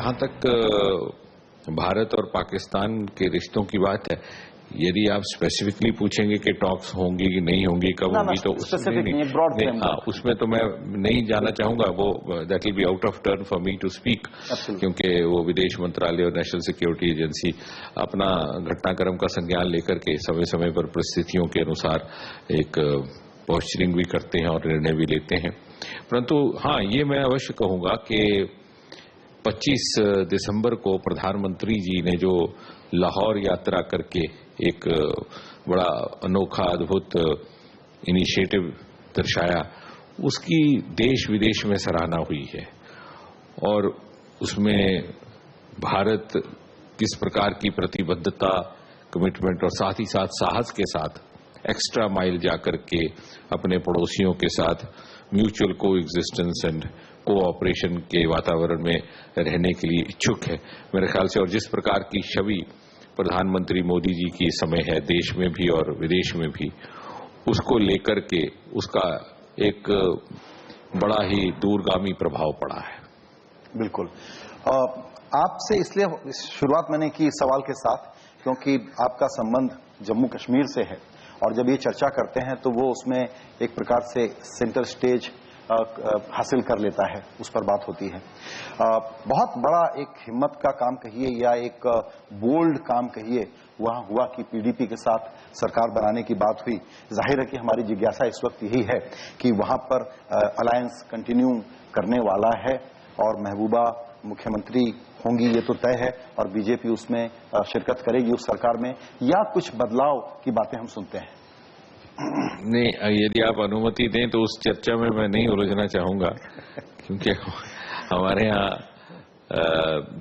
जहां तक भारत और पाकिस्तान के रिश्तों की बात है, यदि आप स्पेसिफिकली पूछेंगे कि टॉक्स होंगी कि नहीं होंगी, कब होंगी, तो उसमें तो मैं नहीं जाना चाहूंगा। वो that will be out of turn for me to speak, क्योंकि वो विदेश मंत्रालय और नेशनल सिक्योरिटी एजेंसी अपना घटनाक्रम का संज्ञान लेकर के समय समय पर परिस्थितियों के अनुसार एक पॉस्चरिंग भी करते हैं और निर्णय भी लेते हैं। परंतु हाँ, ये मैं अवश्य कहूंगा कि 25 दिसंबर को प्रधानमंत्री जी ने जो लाहौर यात्रा करके एक बड़ा अनोखा अद्भुत इनिशिएटिव दर्शाया, उसकी देश विदेश में सराहना हुई है। और उसमें भारत किस प्रकार की प्रतिबद्धता, कमिटमेंट और साथ ही साथ साहस के साथ एक्स्ट्रा माइल जाकर के अपने पड़ोसियों के साथ म्यूचुअल को एग्जिस्टेंस एंड कोऑपरेशन के वातावरण में रहने के लिए इच्छुक है, मेरे ख्याल से। और जिस प्रकार की छवि प्रधानमंत्री मोदी जी की समय है देश में भी और विदेश में भी, उसको लेकर के उसका एक बड़ा ही दूरगामी प्रभाव पड़ा है। बिल्कुल। आपसे इसलिए शुरुआत मैंने की इस सवाल के साथ क्योंकि आपका संबंध जम्मू कश्मीर से है, और जब ये चर्चा करते हैं तो वो उसमें एक प्रकार से सेंटर स्टेज हासिल कर लेता है, उस पर बात होती है। बहुत बड़ा एक हिम्मत का काम कहिए या एक बोल्ड काम कहिए वहां हुआ कि पीडीपी के साथ सरकार बनाने की बात हुई। जाहिर है कि हमारी जिज्ञासा इस वक्त यही है कि वहां पर अलायंस कंटिन्यू करने वाला है और महबूबा मुख्यमंत्री होंगी, ये तो तय है, और बीजेपी उसमें शिरकत करेगी उस सरकार में, या कुछ बदलाव की बातें हम सुनते हैं? नहीं, यदि आप अनुमति दें तो उस चर्चा में मैं नहीं उलझना चाहूंगा, क्योंकि हमारे यहाँ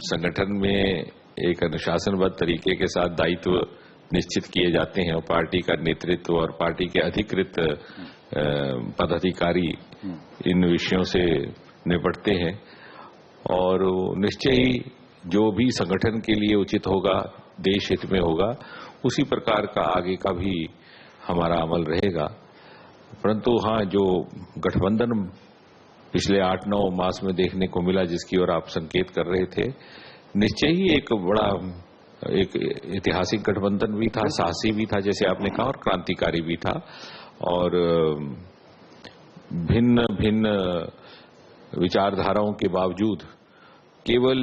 संगठन में एक अनुशासनबद्ध तरीके के साथ दायित्व निश्चित किए जाते हैं और पार्टी का नेतृत्व और पार्टी के अधिकृत पदाधिकारी इन विषयों से निपटते हैं। और निश्चय ही जो भी संगठन के लिए उचित होगा, देश हित में होगा, उसी प्रकार का आगे का भी हमारा अमल रहेगा। परंतु हाँ, जो गठबंधन पिछले 8-9 मास में देखने को मिला, जिसकी ओर आप संकेत कर रहे थे, निश्चय ही एक बड़ा एक ऐतिहासिक गठबंधन भी था, साहसी भी था जैसे आपने कहा, और क्रांतिकारी भी था। और भिन्न भिन्न विचारधाराओं के बावजूद केवल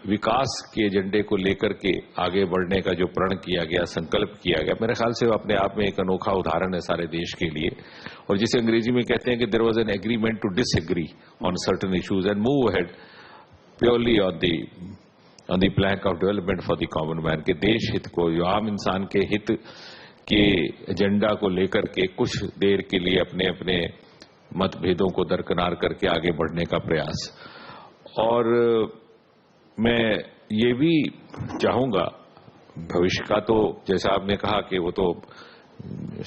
विकास के एजेंडे को लेकर के आगे बढ़ने का जो प्रण किया गया, संकल्प किया गया, मेरे ख्याल से अपने आप में एक अनोखा उदाहरण है सारे देश के लिए। और जिसे अंग्रेजी में कहते हैं कि there was an agreement to disagree on certain issues and move ahead purely on the plank of development for the common man, के देश हित को, जो आम इंसान के हित के एजेंडा को लेकर के कुछ देर के लिए अपने अपने मतभेदों को दरकिनार करके आगे बढ़ने का प्रयास। और मैं ये भी चाहूंगा, भविष्य का तो जैसा आपने कहा कि वो तो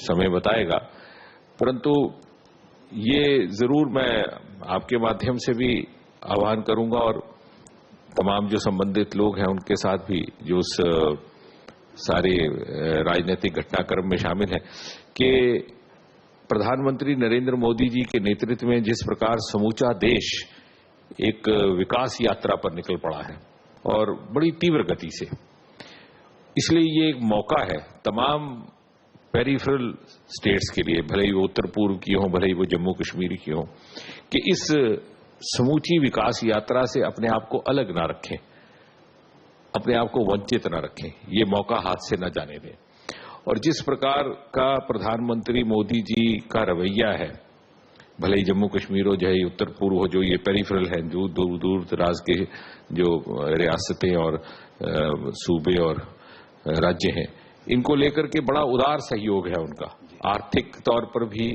समय बताएगा, परंतु ये जरूर मैं आपके माध्यम से भी आह्वान करूंगा और तमाम जो संबंधित लोग हैं उनके साथ भी जो उस सारे राजनीतिक घटनाक्रम में शामिल हैं, कि प्रधानमंत्री नरेंद्र मोदी जी के नेतृत्व में जिस प्रकार समूचा देश एक विकास यात्रा पर निकल पड़ा है और बड़ी तीव्र गति से, इसलिए ये एक मौका है तमाम पेरिफेरल स्टेट्स के लिए, भले ही वो उत्तर पूर्व की हो, भले ही वो जम्मू कश्मीर की हो, कि इस समूची विकास यात्रा से अपने आप को अलग ना रखें, अपने आप को वंचित ना रखें, ये मौका हाथ से न जाने दें। और जिस प्रकार का प्रधानमंत्री मोदी जी का रवैया है, भले ही जम्मू कश्मीर हो चाहे उत्तर पूर्व हो, जो ये पेरिफेरल है, जो दूर दूर दराज के जो रियासतें और सूबे और राज्य हैं, इनको लेकर के बड़ा उदार सहयोग है उनका, आर्थिक तौर पर भी,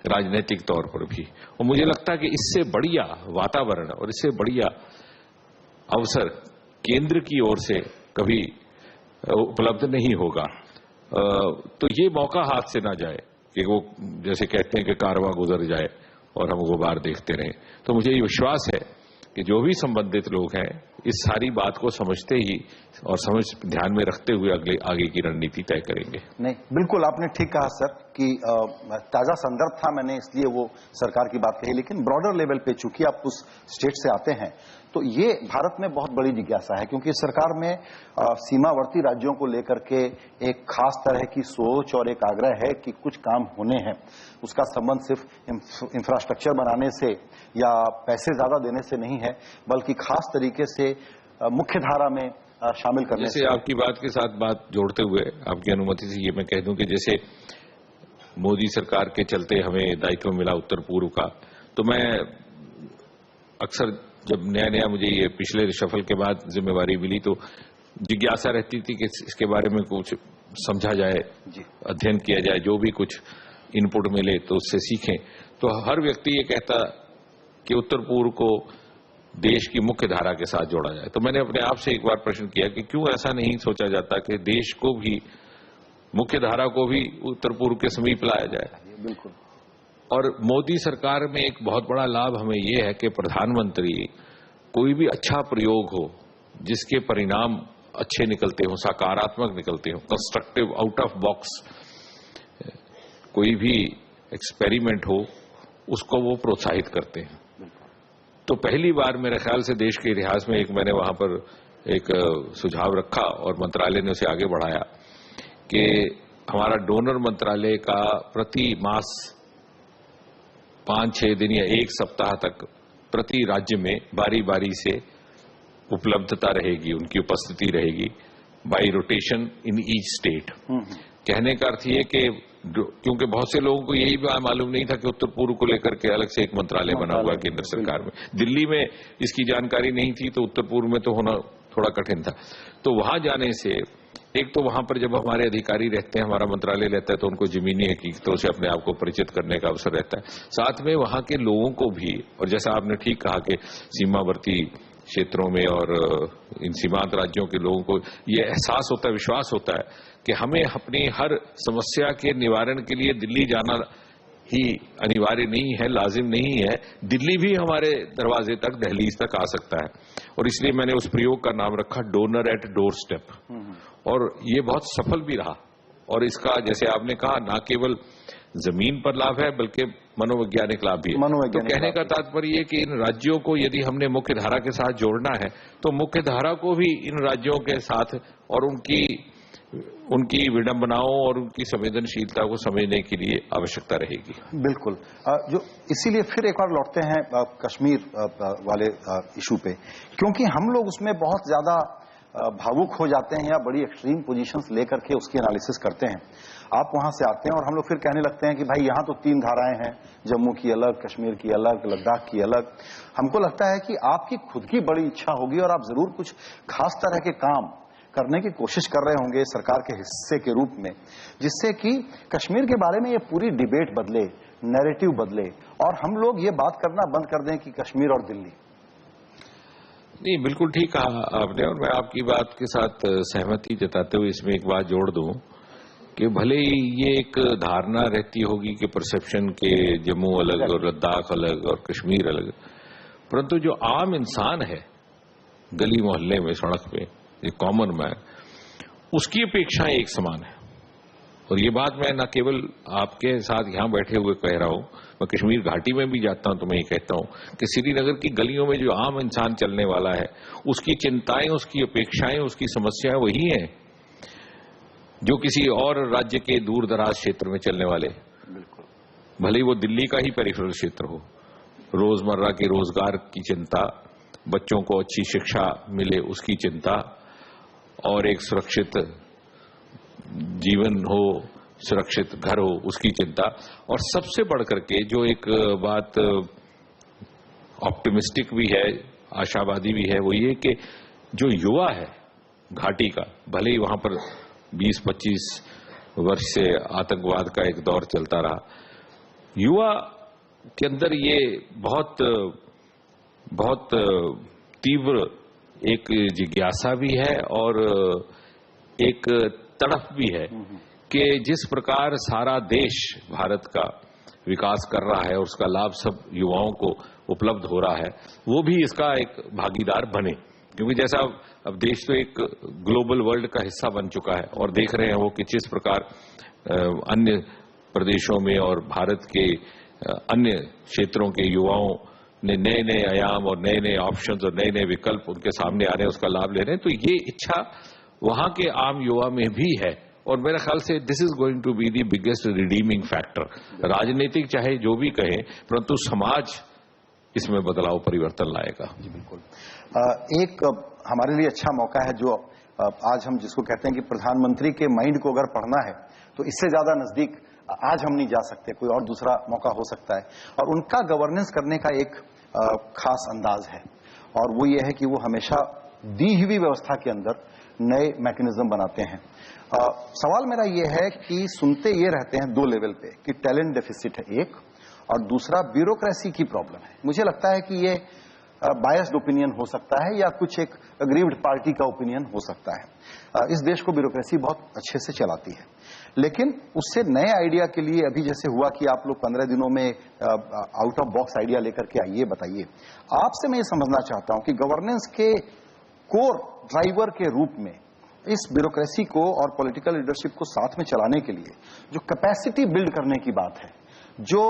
राजनीतिक तौर पर भी। और मुझे लगता है कि इससे बढ़िया वातावरण और इससे बढ़िया अवसर केंद्र की ओर से कभी उपलब्ध नहीं होगा। तो ये मौका हाथ से ना जाए कि वो जैसे कहते हैं कि कारवां गुजर जाए और हम गुबार देखते रहें। तो मुझे ये विश्वास है कि जो भी संबंधित लोग हैं इस सारी बात को समझते ही और समझ ध्यान में रखते हुए आगे की रणनीति तय करेंगे। नहीं, बिल्कुल आपने ठीक कहा सर कि ताजा संदर्भ था, मैंने इसलिए वो सरकार की बात कही, लेकिन ब्रॉडर लेवल पे चूंकि आप उस स्टेट से आते हैं तो ये भारत में बहुत बड़ी जिज्ञासा है, क्योंकि सरकार में सीमावर्ती राज्यों को लेकर के एक खास तरह की सोच और एक आग्रह है कि कुछ काम होने हैं। उसका संबंध सिर्फ इंफ्रास्ट्रक्चर बनाने से या पैसे ज्यादा देने से नहीं है, बल्कि खास तरीके से मुख्य धारा में शामिल करने से। आपकी बात के साथ बात जोड़ते हुए आपकी अनुमति से ये मैं कह दूं कि जैसे मोदी सरकार के चलते हमें दायित्व मिला उत्तर पूर्व का, तो मैं अक्सर जब नया नया मुझे ये पिछले शफल के बाद जिम्मेवारी मिली तो जिज्ञासा रहती थी कि इसके बारे में कुछ समझा जाए, अध्ययन किया जाए, जो भी कुछ इनपुट मिले तो उससे सीखें। तो हर व्यक्ति ये कहता कि उत्तर पूर्व को देश की मुख्य धारा के साथ जोड़ा जाए। तो मैंने अपने आप से एक बार प्रश्न किया कि क्यों ऐसा नहीं सोचा जाता कि देश को भी, मुख्य धारा को भी उत्तर पूर्व के समीप लाया जाए। बिल्कुल। और मोदी सरकार में एक बहुत बड़ा लाभ हमें यह है कि प्रधानमंत्री कोई भी अच्छा प्रयोग हो जिसके परिणाम अच्छे निकलते हो, सकारात्मक निकलते हो, कंस्ट्रक्टिव, आउट ऑफ बॉक्स कोई भी एक्सपेरिमेंट हो, उसको वो प्रोत्साहित करते हैं। तो पहली बार मेरे ख्याल से देश के इतिहास में मैंने वहां पर एक सुझाव रखा और मंत्रालय ने उसे आगे बढ़ाया कि हमारा डोनर मंत्रालय का प्रति मास 5-6 दिन या 1 सप्ताह तक प्रति राज्य में बारी बारी से उपलब्धता रहेगी, उनकी उपस्थिति रहेगी, by rotation in each state. कहने का अर्थ ये कि क्योंकि बहुत से लोगों को यही मालूम नहीं था कि उत्तर पूर्व को लेकर के अलग से एक मंत्रालय बना हुआ केंद्र सरकार में। दिल्ली में इसकी जानकारी नहीं थी तो उत्तर पूर्व में तो होना थोड़ा कठिन था। तो वहां जाने से एक तो वहां पर जब हमारे अधिकारी रहते हैं, हमारा मंत्रालय रहता है, तो उनको जमीनी हकीकतों से अपने आप को परिचित करने का अवसर रहता है। साथ में वहां के लोगों को भी, और जैसा आपने ठीक कहा कि सीमावर्ती क्षेत्रों में और इन सीमांत राज्यों के लोगों को ये एहसास होता है, विश्वास होता है कि हमें अपनी हर समस्या के निवारण के लिए दिल्ली जाना ही अनिवार्य नहीं है, लाजिम नहीं है। दिल्ली भी हमारे दरवाजे तक, दहलीज तक आ सकता है। और इसलिए मैंने उस प्रयोग का नाम रखा डोनर एट डोर स्टेप। और ये बहुत सफल भी रहा। और इसका जैसे आपने कहा न केवल जमीन पर लाभ है बल्कि मनोवैज्ञानिक लाभ भी है। तो कहने का तात्पर्य ये कि इन राज्यों को यदि हमने मुख्य धारा के साथ जोड़ना है तो मुख्य धारा को भी इन राज्यों के साथ और उनकी विडंबनाओं और उनकी संवेदनशीलता को समझने के लिए आवश्यकता रहेगी। बिल्कुल। जो इसीलिए फिर एक बार लौटते हैं कश्मीर वाले इशू पे, क्योंकि हम लोग उसमें बहुत ज्यादा भावुक हो जाते हैं या बड़ी एक्सट्रीम पोजीशंस लेकर के उसकी एनालिसिस करते हैं। आप वहां से आते हैं और हम लोग फिर कहने लगते हैं कि भाई यहां तो 3 धाराएं हैं, जम्मू की अलग, कश्मीर की अलग, लद्दाख की अलग। हमको लगता है कि आपकी खुद की बड़ी इच्छा होगी और आप जरूर कुछ खास तरह के काम करने की कोशिश कर रहे होंगे सरकार के हिस्से के रूप में, जिससे कि कश्मीर के बारे में ये पूरी डिबेट बदले, नैरेटिव बदले और हम लोग ये बात करना बंद कर दें कि कश्मीर और दिल्ली। नहीं, बिल्कुल ठीक कहा आपने और मैं आपकी बात के साथ सहमति जताते हुए इसमें एक बात जोड़ दूं कि भले ही ये एक धारणा रहती होगी कि परसेप्शन के जम्मू अलग और लद्दाख अलग और कश्मीर अलग, परंतु जो आम इंसान है गली मोहल्ले में, सड़क पे, ये कॉमन मैन, उसकी अपेक्षाएं एक समान है। और ये बात मैं न केवल आपके साथ यहां बैठे हुए कह रहा हूं, मैं कश्मीर घाटी में भी जाता हूं तो मैं ये कहता हूं कि श्रीनगर की गलियों में जो आम इंसान चलने वाला है उसकी चिंताएं, उसकी अपेक्षाएं, उसकी समस्याएं वही हैं जो किसी और राज्य के दूर दराज क्षेत्र में चलने वाले। भले ही वो दिल्ली का ही पेरिफेरल क्षेत्र हो, रोजमर्रा के रोजगार की चिंता, बच्चों को अच्छी शिक्षा मिले उसकी चिंता, और एक सुरक्षित जीवन हो, सुरक्षित घर हो उसकी चिंता। और सबसे बढ़कर के जो एक बात ऑप्टिमिस्टिक भी है, आशावादी भी है, वो ये कि जो युवा है घाटी का, भले ही वहां पर 20-25 वर्ष से आतंकवाद का एक दौर चलता रहा, युवा के अंदर ये बहुत बहुत तीव्र एक जिज्ञासा भी है और एक तड़प भी है कि जिस प्रकार सारा देश भारत का विकास कर रहा है और उसका लाभ सब युवाओं को उपलब्ध हो रहा है, वो भी इसका एक भागीदार बने। क्योंकि जैसा अब देश तो एक ग्लोबल वर्ल्ड का हिस्सा बन चुका है और देख रहे हैं वो कि किस प्रकार अन्य प्रदेशों में और भारत के अन्य क्षेत्रों के युवाओं ने नए नए आयाम और नए नए ऑप्शंस और नए नए विकल्प उनके सामने आ रहे हैं, उसका लाभ ले रहे हैं। तो ये इच्छा वहां के आम युवा में भी है और मेरे ख्याल से this is going to be the biggest redeeming factor. राजनीतिक चाहे जो भी कहे, परंतु समाज इसमें बदलाव परिवर्तन लाएगा। जी बिल्कुल। एक हमारे लिए अच्छा मौका है जो आज हम जिसको कहते हैं कि प्रधानमंत्री के माइंड को अगर पढ़ना है तो इससे ज्यादा नजदीक आज हम नहीं जा सकते, कोई और दूसरा मौका हो सकता है। और उनका गवर्नेंस करने का एक खास अंदाज है और वो ये है कि वो हमेशा दी हुई व्यवस्था के अंदर नए मैकेनिज्म बनाते हैं। सवाल मेरा ये है कि सुनते ये रहते हैं दो लेवल पे कि टैलेंट डेफिसिट है एक, और दूसरा ब्यूरोक्रेसी की प्रॉब्लम है। मुझे लगता है कि ये बायस्ड ओपिनियन हो सकता है या कुछ एक अग्रीव्ड पार्टी का ओपिनियन हो सकता है। इस देश को ब्यूरोक्रेसी बहुत अच्छे से चलाती है, लेकिन उससे नए आइडिया के लिए अभी जैसे हुआ कि आप लोग 15 दिनों में आउट ऑफ बॉक्स आइडिया लेकर के आइए, बताइए। आपसे मैं ये समझना चाहता हूं कि गवर्नेंस के कोर ड्राइवर के रूप में इस ब्यूरोक्रेसी को और पॉलिटिकल लीडरशिप को साथ में चलाने के लिए जो कैपेसिटी बिल्ड करने की बात है, जो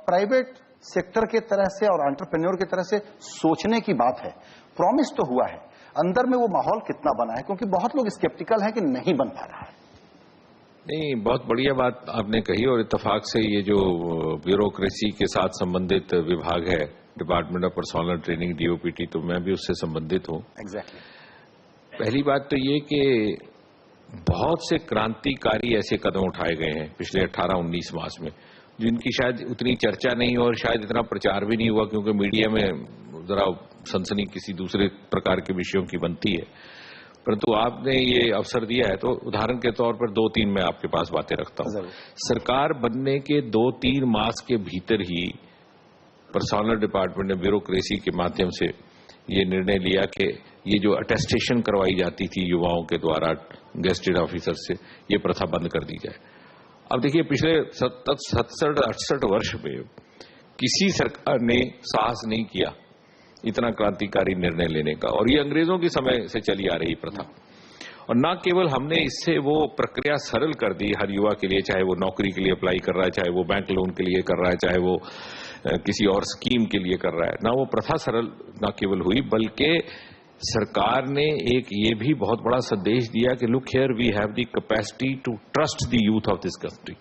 प्राइवेट सेक्टर के तरह से और एंटरप्रेन्योर की तरह से सोचने की बात है, प्रॉमिस तो हुआ है, अंदर में वो माहौल कितना बना है? क्योंकि बहुत लोग स्केप्टिकल हैं कि नहीं बन पा रहा है। नहीं, बहुत बढ़िया बात आपने कही और इत्तेफाक से ये जो ब्यूरोक्रेसी के साथ संबंधित विभाग है, department of personal training DOPT, तो मैं भी उससे संबंधित हूं। एग्जैक्टली। पहली बात तो ये कि बहुत से क्रांतिकारी ऐसे कदम उठाए गए हैं पिछले 18-19 मास में जिनकी शायद उतनी चर्चा नहीं और शायद इतना प्रचार भी नहीं हुआ, क्योंकि मीडिया में जरा सनसनी किसी दूसरे प्रकार के विषयों की बनती है। परंतु आपने ये अवसर दिया है तो उदाहरण के तौर पर 2-3 मैं आपके पास बातें रखता हूं। सरकार बनने के 2-3 मास के भीतर ही पर्सनल डिपार्टमेंट ने ब्यूरोक्रेसी के माध्यम से ये निर्णय लिया कि ये जो अटेस्टेशन करवाई जाती थी युवाओं के द्वारा गेस्टेड ऑफिसर से, ये प्रथा बंद कर दी जाए। अब देखिए, पिछले 67-68 वर्ष में किसी सरकार ने साहस नहीं किया इतना क्रांतिकारी निर्णय लेने का, और ये अंग्रेजों के समय से चली आ रही प्रथा। और न केवल हमने इससे वो प्रक्रिया सरल कर दी हर युवा के लिए, चाहे वो नौकरी के लिए अप्लाई कर रहा है, चाहे वो बैंक लोन के लिए कर रहा है, चाहे वो किसी और स्कीम के लिए कर रहा है, ना वो प्रथा सरल न केवल हुई, बल्कि सरकार ने एक ये भी बहुत बड़ा संदेश दिया कि look here, we have the capacity to trust the youth of this country.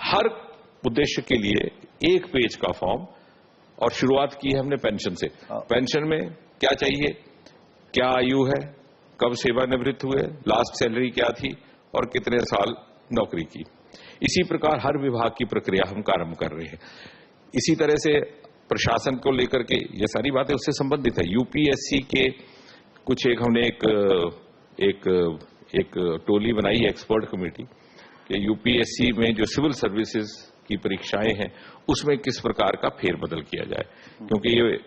हर उद्देश्य के लिए एक पेज का फॉर्म, और शुरुआत की है हमने पेंशन से। पेंशन में क्या चाहिए, क्या आयु है, कब सेवानिवृत्त हुए, लास्ट सैलरी क्या थी और कितने साल नौकरी की। इसी प्रकार हर विभाग की प्रक्रिया हम प्रारंभ कर रहे हैं। इसी तरह से प्रशासन को लेकर के ये सारी बातें उससे संबंधित है। यूपीएससी के कुछ हमने एक टोली बनाई है, एक्सपर्ट कमेटी, कि यूपीएससी में जो सिविल सर्विसेज की परीक्षाएं हैं उसमें किस प्रकार का फेरबदल किया जाए, क्योंकि ये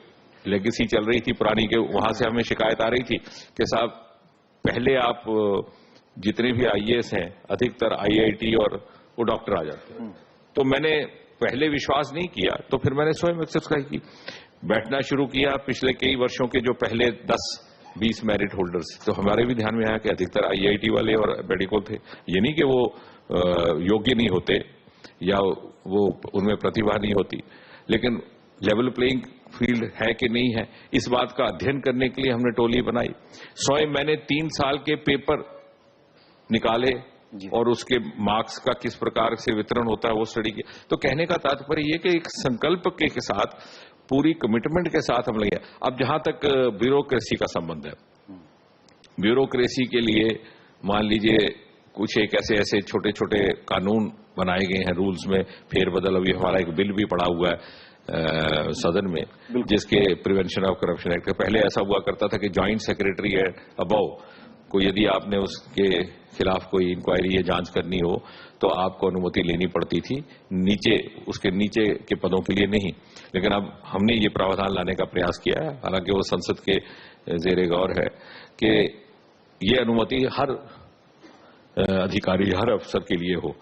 लेगेसी चल रही थी पुरानी के, वहां से हमें शिकायत आ रही थी कि साहब पहले आप जितने भी आईएएस हैं अधिकतर आईआईटी और वो डॉक्टर आ जाते हैं। तो मैंने पहले विश्वास नहीं किया, तो फिर मैंने स्वयं एक्सरसाइज की, बैठना शुरू किया पिछले कई वर्षों के जो पहले 10-20 मेरिट होल्डर्स, तो हमारे भी ध्यान में आया कि अधिकतर आईआईटी वाले और मेडिकल थे। ये नहीं कि वो योग्य नहीं होते या वो उनमें प्रतिभा नहीं होती, लेकिन लेवल प्लेइंग फील्ड है कि नहीं है, इस बात का अध्ययन करने के लिए हमने टोली बनाई। स्वयं मैंने 3 साल के पेपर निकाले और उसके मार्क्स का किस प्रकार से वितरण होता है वो स्टडी किया। तो कहने का तात्पर्य ये कि एक संकल्प के साथ, पूरी कमिटमेंट के साथ हम लगे। अब जहां तक ब्यूरोक्रेसी का संबंध है, ब्यूरोक्रेसी के लिए मान लीजिए कुछ एक ऐसे छोटे छोटे कानून बनाए गए हैं, रूल्स में फेरबदल। अभी हमारा एक बिल भी पड़ा हुआ है सदन में, जिसके प्रिवेंशन ऑफ करप्शन एक्ट। पहले ऐसा हुआ करता था कि जॉइंट सेक्रेटरी है अबव को, यदि आपने उसके खिलाफ कोई इंक्वायरी या जांच करनी हो तो आपको अनुमति लेनी पड़ती थी, नीचे उसके नीचे के पदों के लिए नहीं। लेकिन अब हमने ये प्रावधान लाने का प्रयास किया है, हालांकि वो संसद के जेरे गौर है, कि ये अनुमति हर अधिकारी, हर अफसर के लिए हो।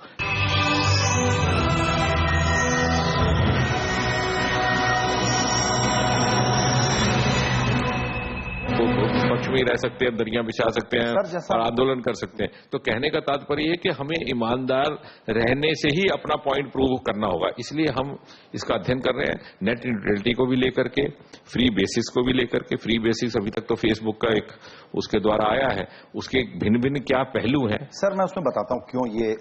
पक्ष में रह सकते हैं, दरियां बिछा सकते हैं और आंदोलन कर सकते हैं। तो कहने का तात्पर्य है कि हमें ईमानदार रहने से ही अपना पॉइंट प्रूव करना होगा। इसलिए हम इसका अध्ययन कर रहे हैं, नेट न्यूट्रलिटी को भी लेकर के, फ्री बेसिस को भी लेकर के। फ्री बेसिस अभी तक तो फेसबुक का एक उसके द्वारा आया है, उसके भिन्न भिन्न क्या पहलू हैं। सर मैं उसमें बताता हूं क्यों ये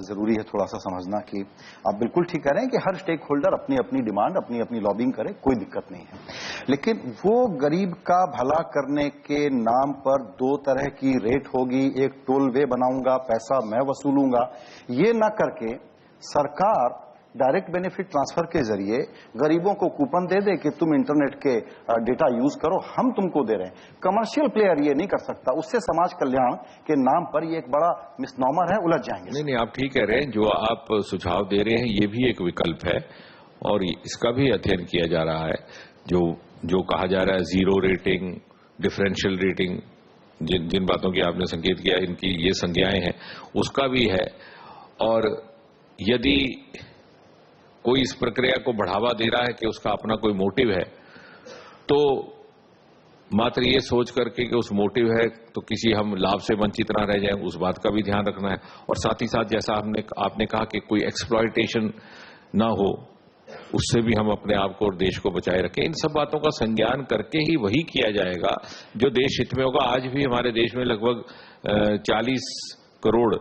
जरूरी है थोड़ा सा समझना कि आप बिल्कुल ठीक कह रहे हैं कि हर स्टेक होल्डर अपनी अपनी डिमांड, अपनी अपनी लॉबिंग करे, कोई दिक्कत नहीं है। लेकिन वो गरीब का भला करने के नाम पर दो तरह की रेट होगी, एक टोल वे बनाऊंगा, पैसा मैं वसूलूंगा, ये ना करके सरकार डायरेक्ट बेनिफिट ट्रांसफर के जरिए गरीबों को कूपन दे दे कि तुम इंटरनेट के डेटा यूज करो, हम तुमको दे रहे हैं। कमर्शियल प्लेयर ये नहीं कर सकता, उससे समाज कल्याण के नाम पर ये एक बड़ा मिसनॉमर है, उलझ जाएंगे। नहीं, आप ठीक कह रहे हैं, जो आप सुझाव दे रहे हैं ये भी एक विकल्प है और इसका भी अध्ययन किया जा रहा है। जो कहा जा रहा है जीरो रेटिंग, डिफरेंशियल रेटिंग, जिन बातों की आपने संकेत किया, इनकी ये संज्ञाएं हैं, उसका भी है। और यदि कोई इस प्रक्रिया को बढ़ावा दे रहा है कि उसका अपना कोई मोटिव है, तो मात्र ये सोच करके कि उस मोटिव है तो किसी हम लाभ से वंचित ना रह जाएं, उस बात का भी ध्यान रखना है। और साथ ही साथ जैसा आपने कहा कि कोई एक्सप्लॉयटेशन ना हो, उससे भी हम अपने आप को और देश को बचाए रखें। इन सब बातों का संज्ञान करके ही वही किया जाएगा जो देश हित में होगा। आज भी हमारे देश में लगभग 40 करोड़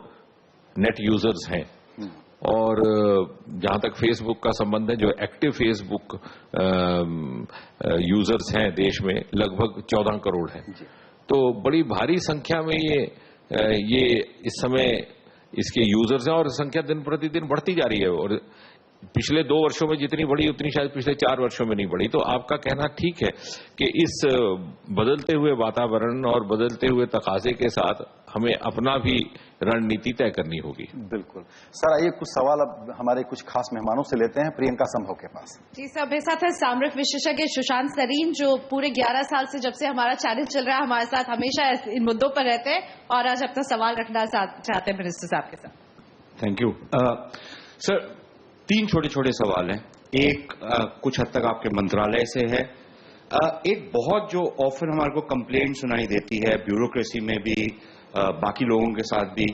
नेट यूजर्स हैं और जहां तक फेसबुक का संबंध है, जो एक्टिव फेसबुक यूजर्स हैं देश में लगभग 14 करोड़ हैं। तो बड़ी भारी संख्या में ये इस समय इसके यूजर्स हैं और संख्या दिन प्रतिदिन बढ़ती जा रही है। और पिछले 2 वर्षों में जितनी बढ़ी उतनी शायद पिछले 4 वर्षों में नहीं बढ़ी। तो आपका कहना ठीक है कि इस बदलते हुए वातावरण और बदलते हुए तकाजे के साथ हमें अपना भी रणनीति तय करनी होगी। बिल्कुल सर, आइए कुछ सवाल अब हमारे कुछ खास मेहमानों से लेते हैं। प्रियंका संभव के पास। जी सर, मेरे साथ है सामरिक विशेषज्ञ सुशांत सरीन, जो पूरे 11 साल से जब से हमारा चैनल चल रहा है हमारे साथ हमेशा इन मुद्दों पर रहते हैं और आज अपना सवाल रखना चाहते हैं मिनिस्टर साहब के साथ। Thank you sir. 3 छोटे छोटे सवाल हैं। एक कुछ हद तक आपके मंत्रालय से है। एक बहुत जो ऑफन हमारे को कंप्लेंट सुनाई देती है ब्यूरोक्रेसी में भी, बाकी लोगों के साथ भी,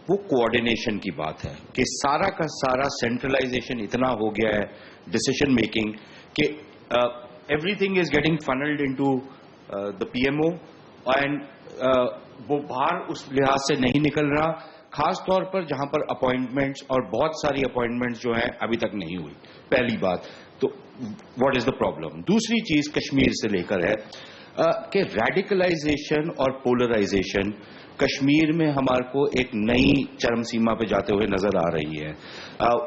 वो कोऑर्डिनेशन की बात है कि सारा का सारा सेंट्रलाइजेशन इतना हो गया है डिसीजन मेकिंग कि everything is getting funnelled into the PMO and वो बाहर उस लिहाज से नहीं निकल रहा, खास तौर पर जहां पर अपॉइंटमेंट्स और बहुत सारी अपॉइंटमेंट्स जो हैं अभी तक नहीं हुई। पहली बात तो व्हाट इज द प्रॉब्लम। दूसरी चीज कश्मीर से लेकर है कि रेडिकलाइजेशन और पोलराइजेशन कश्मीर में हमारे को एक नई चरम सीमा पे जाते हुए नजर आ रही है।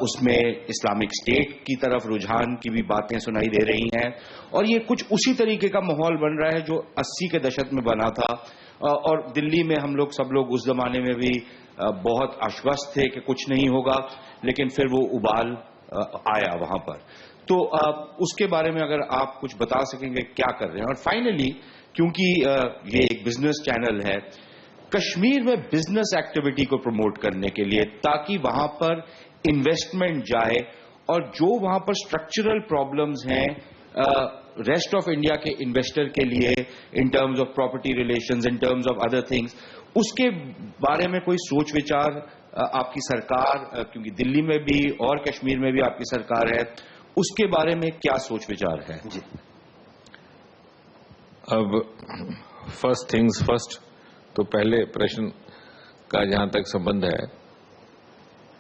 उसमें इस्लामिक स्टेट की तरफ रुझान की भी बातें सुनाई दे रही हैं और ये कुछ उसी तरीके का माहौल बन रहा है जो 80 के दशक में बना था। और दिल्ली में हम लोग सब लोग उस जमाने में भी बहुत आश्वस्त थे कि कुछ नहीं होगा, लेकिन फिर वो उबाल आया वहां पर। तो उसके बारे में अगर आप कुछ बता सकेंगे क्या कर रहे हैं। और फाइनली, क्योंकि ये एक बिजनेस चैनल है, कश्मीर में बिजनेस एक्टिविटी को प्रमोट करने के लिए, ताकि वहां पर इन्वेस्टमेंट जाए और जो वहां पर स्ट्रक्चरल प्रॉब्लम्स हैं रेस्ट ऑफ इंडिया के इन्वेस्टर के लिए in terms of property relations, in terms of other things, उसके बारे में कोई सोच विचार आपकी सरकार, क्योंकि दिल्ली में भी और कश्मीर में भी आपकी सरकार है, उसके बारे में क्या सोच विचार है? जी। अब फर्स्ट थिंग्स फर्स्ट, तो पहले प्रश्न का जहां तक संबंध है,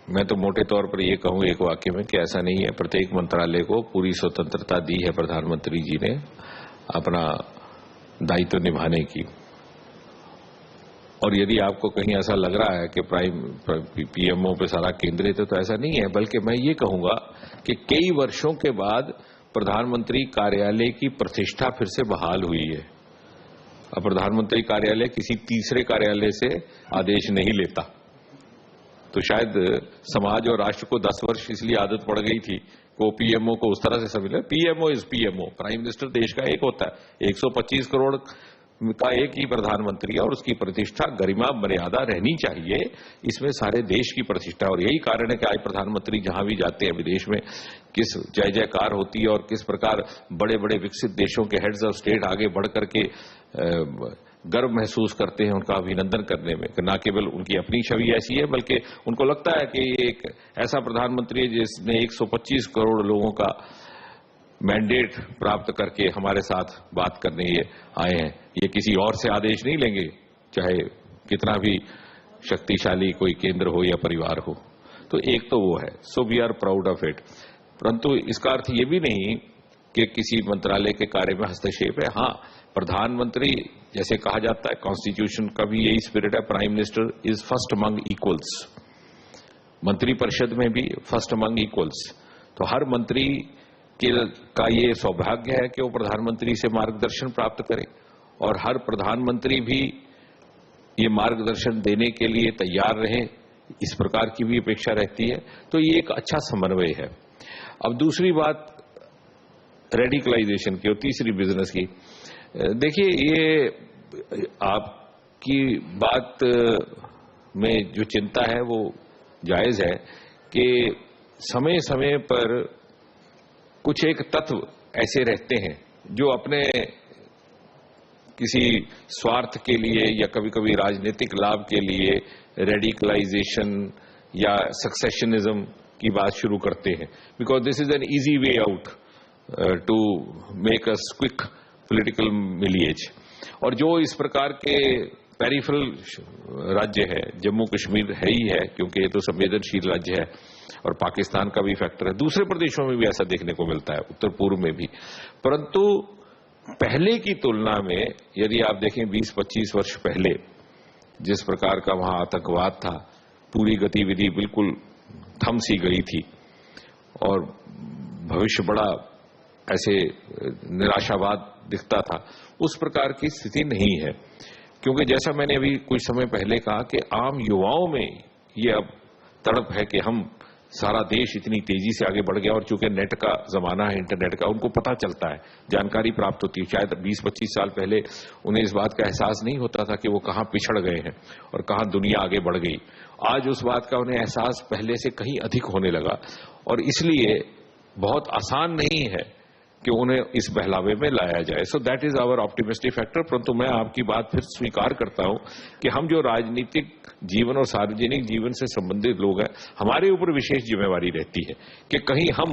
मैं तो मोटे तौर पर यह कहूं एक वाक्य में कि ऐसा नहीं है। प्रत्येक मंत्रालय को पूरी स्वतंत्रता दी है प्रधानमंत्री जी ने अपना दायित्व निभाने की। और यदि आपको कहीं ऐसा लग रहा है कि पीएमओ पे सारा केंद्रित है, तो ऐसा नहीं है। बल्कि मैं ये कहूंगा कि कई वर्षों के बाद प्रधानमंत्री कार्यालय की प्रतिष्ठा फिर से बहाल हुई है। अब प्रधानमंत्री कार्यालय किसी तीसरे कार्यालय से आदेश नहीं लेता। तो शायद समाज और राष्ट्र को 10 वर्ष इसलिए आदत पड़ गई थी को पीएमओ को उस तरह से समझ ले। PMO is PMO, prime minister देश का एक होता है। 125 करोड़ का एक ही प्रधानमंत्री है और उसकी प्रतिष्ठा गरिमा मर्यादा रहनी चाहिए। इसमें सारे देश की प्रतिष्ठा, और यही कारण है कि आज प्रधानमंत्री जहां भी जाते हैं विदेश में किस जय जयकार होती है और किस प्रकार बड़े बड़े विकसित देशों के हेड्स ऑफ स्टेट आगे बढ़ करके गर्व महसूस करते हैं उनका अभिनंदन करने में। न केवल उनकी अपनी छवि ऐसी है, बल्कि उनको लगता है कि ये एक ऐसा प्रधानमंत्री है जिसने 125 करोड़ लोगों का मैंडेट प्राप्त करके हमारे साथ बात करने ये आए हैं। ये किसी और से आदेश नहीं लेंगे, चाहे कितना भी शक्तिशाली कोई केंद्र हो या परिवार हो। तो एक तो वो है, so we are proud of it. परंतु इसका अर्थ ये भी नहीं कि किसी मंत्रालय के कार्य में हस्तक्षेप है। हाँ, प्रधानमंत्री, जैसे कहा जाता है कॉन्स्टिट्यूशन का भी यही स्पिरिट है, prime minister is first among equals. मंत्रिपरिषद में भी फर्स्ट अमंग इक्वल्स। तो हर मंत्री का ये सौभाग्य है कि वो प्रधानमंत्री से मार्गदर्शन प्राप्त करे, और हर प्रधानमंत्री भी ये मार्गदर्शन देने के लिए तैयार रहे, इस प्रकार की भी अपेक्षा रहती है। तो ये एक अच्छा समन्वय है। अब दूसरी बात रेडिकलाइजेशन की और तीसरी बिजनेस की। देखिए, ये आपकी बात में जो चिंता है वो जायज है कि समय समय पर कुछ एक तत्व ऐसे रहते हैं जो अपने किसी स्वार्थ के लिए या कभी कभी राजनीतिक लाभ के लिए रेडिकलाइजेशन या सक्सेशनिज्म की बात शुरू करते हैं, because this is an easy way out to make us quick political mileage. और जो इस प्रकार के पेरिफेरल राज्य है, जम्मू कश्मीर है ही है क्योंकि ये तो संवेदनशील राज्य है, और पाकिस्तान का भी फैक्टर है, दूसरे प्रदेशों में भी ऐसा देखने को मिलता है, उत्तर पूर्व में भी। परंतु पहले की तुलना में यदि आप देखें 20-25 वर्ष पहले जिस प्रकार का वहां आतंकवाद था, पूरी गतिविधि बिल्कुल थम सी गई थी और भविष्य बड़ा ऐसे निराशावाद दिखता था, उस प्रकार की स्थिति नहीं है। क्योंकि जैसा मैंने अभी कुछ समय पहले कहा कि आम युवाओं में ये अब तड़प है कि हम सारा देश इतनी तेजी से आगे बढ़ गया, और चूंकि नेट का जमाना है, इंटरनेट का, उनको पता चलता है, जानकारी प्राप्त होती है। शायद 20-25 साल पहले उन्हें इस बात का एहसास नहीं होता था कि वो कहां पिछड़ गए हैं और कहां दुनिया आगे बढ़ गई। आज उस बात का उन्हें एहसास पहले से कहीं अधिक होने लगा, और इसलिए बहुत आसान नहीं है कि उन्हें इस बहलावे में लाया जाए। So that is our optimistic factor. परंतु मैं आपकी बात फिर स्वीकार करता हूं कि हम जो राजनीतिक जीवन और सार्वजनिक जीवन से संबंधित लोग हैं, हमारे ऊपर विशेष जिम्मेवारी रहती है कि कहीं हम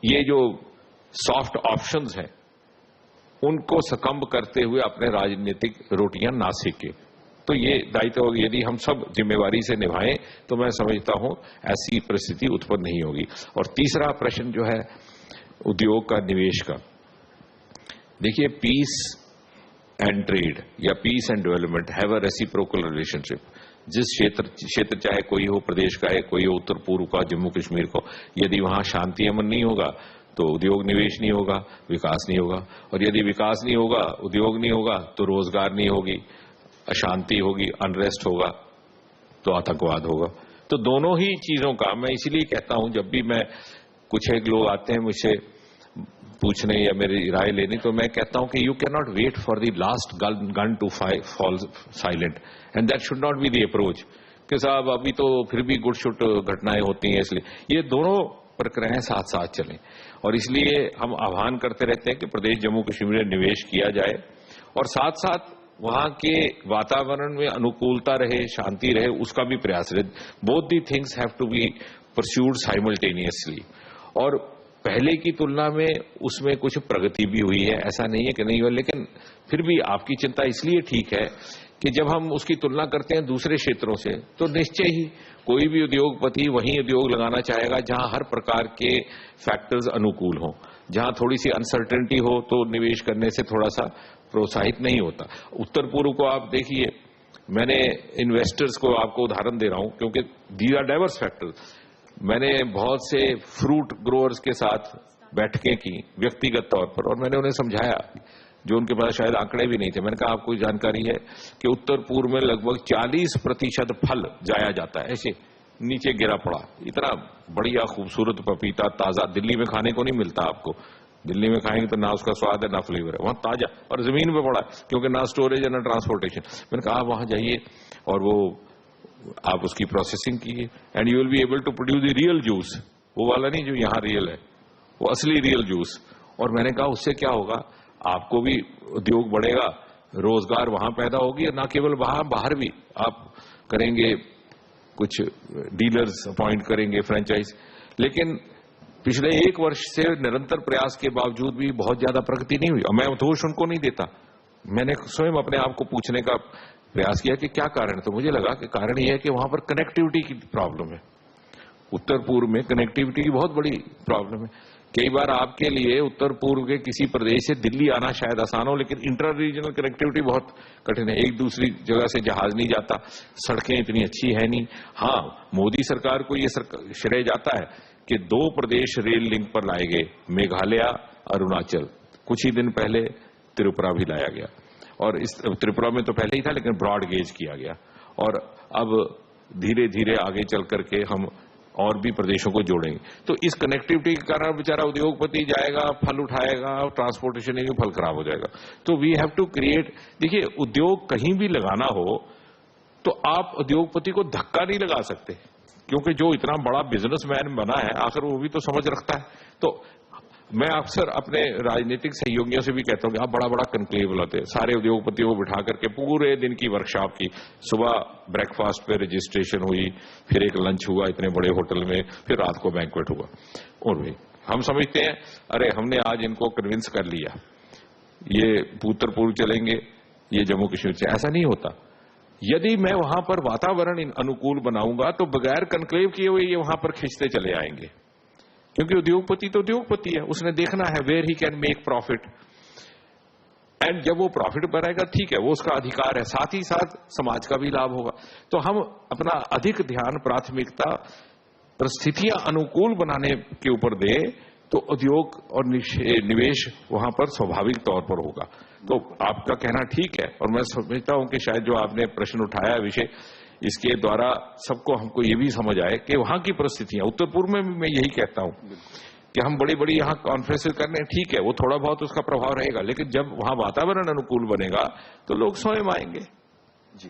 ये जो सॉफ्ट ऑप्शंस हैं उनको सकम्ब करते हुए अपने राजनीतिक रोटियां ना सेके। तो ये दायित्व यदि हम सब जिम्मेवारी से निभाएं तो मैं समझता हूं ऐसी परिस्थिति उत्पन्न नहीं होगी। और तीसरा प्रश्न जो है उद्योग का, निवेश का, देखिए, पीस एंड ट्रेड या peace and development have a reciprocal relationship. जिस क्षेत्र चाहे कोई हो, प्रदेश का है, कोई हो उत्तर पूर्व का, जम्मू कश्मीर को, यदि वहां शांति अमन नहीं होगा तो उद्योग निवेश नहीं होगा, विकास नहीं होगा, और यदि विकास नहीं होगा, उद्योग नहीं होगा, तो रोजगार नहीं होगी, अशांति होगी, अनरेस्ट होगा, तो आतंकवाद होगा। तो दोनों ही चीजों का मैं इसलिए कहता हूं, जब भी मैं कुछ एक लोग आते हैं मुझसे पूछने या मेरी राय लेने, तो मैं कहता हूं कि you can not wait for the last gun to fall silent, and that should not be the approach कि साहब अभी तो फिर भी गुटशुट घटनाएं होती हैं, इसलिए ये दोनों प्रक्रियाएं साथ साथ चलें। और इसलिए हम आह्वान करते रहते हैं कि प्रदेश जम्मू कश्मीर में निवेश किया जाए, और साथ साथ वहां के वातावरण में अनुकूलता रहे, शांति रहे, उसका भी प्रयास रहे। Both the things have to be pursued simultaneously. और पहले की तुलना में उसमें कुछ प्रगति भी हुई है, ऐसा नहीं है कि नहीं हुआ, लेकिन फिर भी आपकी चिंता इसलिए ठीक है कि जब हम उसकी तुलना करते हैं दूसरे क्षेत्रों से, तो निश्चय ही कोई भी उद्योगपति वहीं उद्योग लगाना चाहेगा जहां हर प्रकार के फैक्टर्स अनुकूल हों। जहां थोड़ी सी अनसर्टेनिटी हो तो निवेश करने से थोड़ा सा प्रोत्साहित नहीं होता। उत्तर पूर्व को आप देखिए, मैंने इन्वेस्टर्स को आपको उदाहरण दे रहा हूं क्योंकि दीज आर डाइवर्स फैक्टर्स। मैंने बहुत से फ्रूट ग्रोअर्स के साथ बैठकें की व्यक्तिगत तौर पर, और मैंने उन्हें समझाया, जो उनके पास शायद आंकड़े भी नहीं थे। मैंने कहा आपको जानकारी है कि उत्तर पूर्व में लगभग 40% फल जाया जाता है, ऐसे नीचे गिरा पड़ा। इतना बढ़िया खूबसूरत पपीता ताजा दिल्ली में खाने को नहीं मिलता आपको, दिल्ली में खाएंगे तो ना उसका स्वाद है ना फ्लेवर है, वहां ताजा और जमीन पे पड़ा है, क्योंकि ना स्टोरेज है ना ट्रांसपोर्टेशन। मैंने कहा आप वहां जाइए और वो आप उसकी प्रोसेसिंग कीजिए and you will be able to produce the real juice, वो वाला नहीं जो यहाँ रियल है, वो असली रियल जूस। और मैंने कहा उससे क्या होगा, आपको भी उद्योग बढ़ेगा, रोजगार वहां पैदा होगी, और ना केवल वहां, बाहर भी आप करेंगे, कुछ डीलर्स अपॉइंट करेंगे, फ्रेंचाइज। लेकिन पिछले 1 वर्ष से निरंतर प्रयास के बावजूद भी बहुत ज्यादा प्रगति नहीं हुई, और मैं दोष उनको नहीं देता। मैंने स्वयं अपने आप को पूछने का प्रयास किया कि क्या कारण है, तो मुझे लगा कि कारण यह है कि वहां पर कनेक्टिविटी की प्रॉब्लम है। उत्तर पूर्व में कनेक्टिविटी की बहुत बड़ी प्रॉब्लम है। कई बार आपके लिए उत्तर पूर्व के किसी प्रदेश से दिल्ली आना शायद आसान हो, लेकिन इंटर रीजनल कनेक्टिविटी बहुत कठिन है। एक दूसरी जगह से जहाज नहीं जाता, सड़कें इतनी अच्छी है नहीं। हाँ, मोदी सरकार को ये श्रेय जाता है कि 2 प्रदेश रेल लिंक पर लाए गए, मेघालय, अरुणाचल। कुछ ही दिन पहले त्रिपुरा भी लाया गया, और इस त्रिपुरा में तो पहले ही था लेकिन ब्रॉड गेज किया गया, और अब धीरे धीरे आगे चल करके हम और भी प्रदेशों को जोड़ेंगे। तो इस कनेक्टिविटी के कारण बेचारा उद्योगपति जाएगा, फल उठाएगा, ट्रांसपोर्टेशन ही फल खराब हो जाएगा। तो वी हैव टू क्रिएट, देखिए उद्योग कहीं भी लगाना हो तो आप उद्योगपति को धक्का नहीं लगा सकते, क्योंकि जो इतना बड़ा बिजनेसमैन बना है आखिर वो भी तो समझ रखता है। तो मैं अक्सर अपने राजनीतिक सहयोगियों से भी कहता हूं कि आप बड़ा बड़ा कनक्लेव बुलाते हैं, सारे उद्योगपतियों को बिठा करके पूरे दिन की वर्कशॉप की, सुबह ब्रेकफास्ट पे रजिस्ट्रेशन हुई, फिर एक लंच हुआ इतने बड़े होटल में, फिर रात को बैंक्वेट हुआ। और भी हम समझते हैं अरे हमने आज इनको कन्विंस कर लिया, ये उत्तर पूर्व चलेंगे, ये जम्मू कश्मीर से। ऐसा नहीं होता। यदि मैं वहां पर वातावरण अनुकूल बनाऊंगा तो बगैर कनक्लेव किए हुए ये वहां पर खींचते चले आएंगे, क्योंकि उद्योगपति तो उद्योगपति है, उसने देखना है where he can make profit, and जब वो प्रॉफिट बनाएगा ठीक है, वो उसका अधिकार है, साथ ही साथ समाज का भी लाभ होगा। तो हम अपना अधिक ध्यान, प्राथमिकता परिस्थितियां अनुकूल बनाने के ऊपर दे तो उद्योग और निवेश वहां पर स्वाभाविक तौर पर होगा। तो आपका कहना ठीक है, और मैं समझता हूं कि शायद जो आपने प्रश्न उठाया विषय, इसके द्वारा सबको हमको ये भी समझ आए कि वहां की परिस्थितियां, उत्तर पूर्व में भी मैं यही कहता हूं कि हम बड़ी बड़ी यहां कॉन्फ्रेंस करने, ठीक है वो थोड़ा बहुत उसका प्रभाव रहेगा, लेकिन जब वहां वातावरण अनुकूल बनेगा तो लोग स्वयं आएंगे। जी,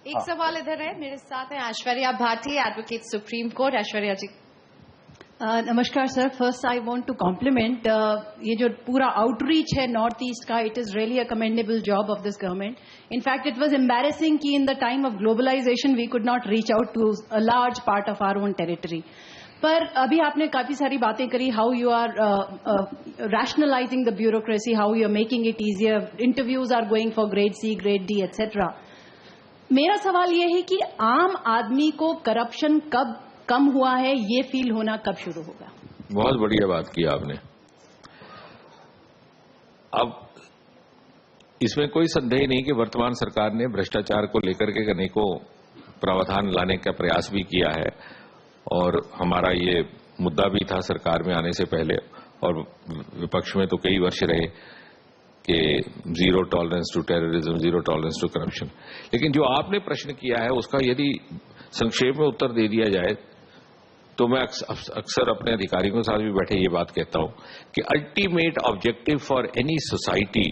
एक सवाल इधर है, मेरे साथ है Aishwarya Bhati, advocate supreme court. Aishwarya ji. नमस्कार sir, first I want to compliment ये जो पूरा आउटरीच है नॉर्थ ईस्ट का, it is really a commendable job of this government. In fact it was embarrassing कि in the time of globalisation we could not reach out to a large part of our own territory. पर अभी आपने काफी सारी बातें करी, how you are rationalising the bureaucracy, how you are making it easier, interviews are going for grade C, grade D, etcetera. मेरा सवाल यह है कि आम आदमी को करप्शन कब कम हुआ है, ये फील होना कब शुरू होगा? बहुत बढ़िया बात की आपने। अब इसमें कोई संदेह नहीं कि वर्तमान सरकार ने भ्रष्टाचार को लेकर के अनेकों प्रावधान लाने का प्रयास भी किया है, और हमारा ये मुद्दा भी था सरकार में आने से पहले, और विपक्ष में तो कई वर्ष रहे कि zero tolerance to terrorism, zero tolerance to corruption. लेकिन जो आपने प्रश्न किया है उसका यदि संक्षेप में उत्तर दे दिया जाए तो मैं अक्सर अपने अधिकारियों के साथ भी बैठे ये बात कहता हूं कि ultimate objective for any society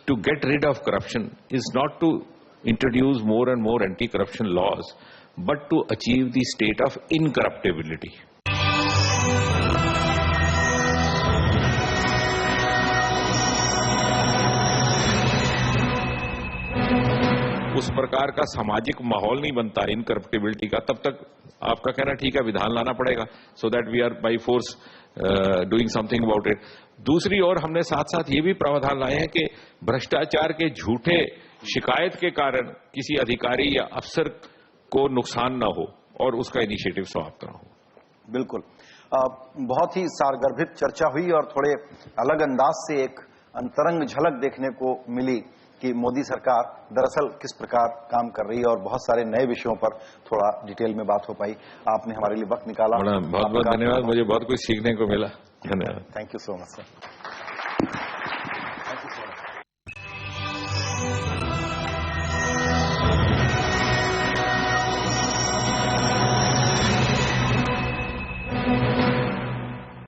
to get rid of corruption is not to introduce more and more anti corruption laws, but to achieve the state of incorruptibility. उस प्रकार का सामाजिक माहौल नहीं बनता इनकरप्टेबिलिटी का, तब तक आपका कहना ठीक है, विधान लाना पड़ेगा so that we are by force doing something about it. दूसरी ओर हमने साथ साथ ये भी प्रावधान लाए हैं कि भ्रष्टाचार के झूठे शिकायत के कारण किसी अधिकारी या अफसर को नुकसान न हो और उसका इनिशिएटिव समाप्त न हो। बिल्कुल, बहुत ही सारगर्भित चर्चा हुई और थोड़े अलग अंदाज से एक अंतरंग झलक देखने को मिली कि मोदी सरकार दरअसल किस प्रकार काम कर रही है, और बहुत सारे नए विषयों पर थोड़ा डिटेल में बात हो पाई। आपने हमारे लिए वक्त निकाला, बहुत बहुत धन्यवाद, मुझे बहुत कुछ सीखने को मिला। धन्यवाद। Thank you so much sir.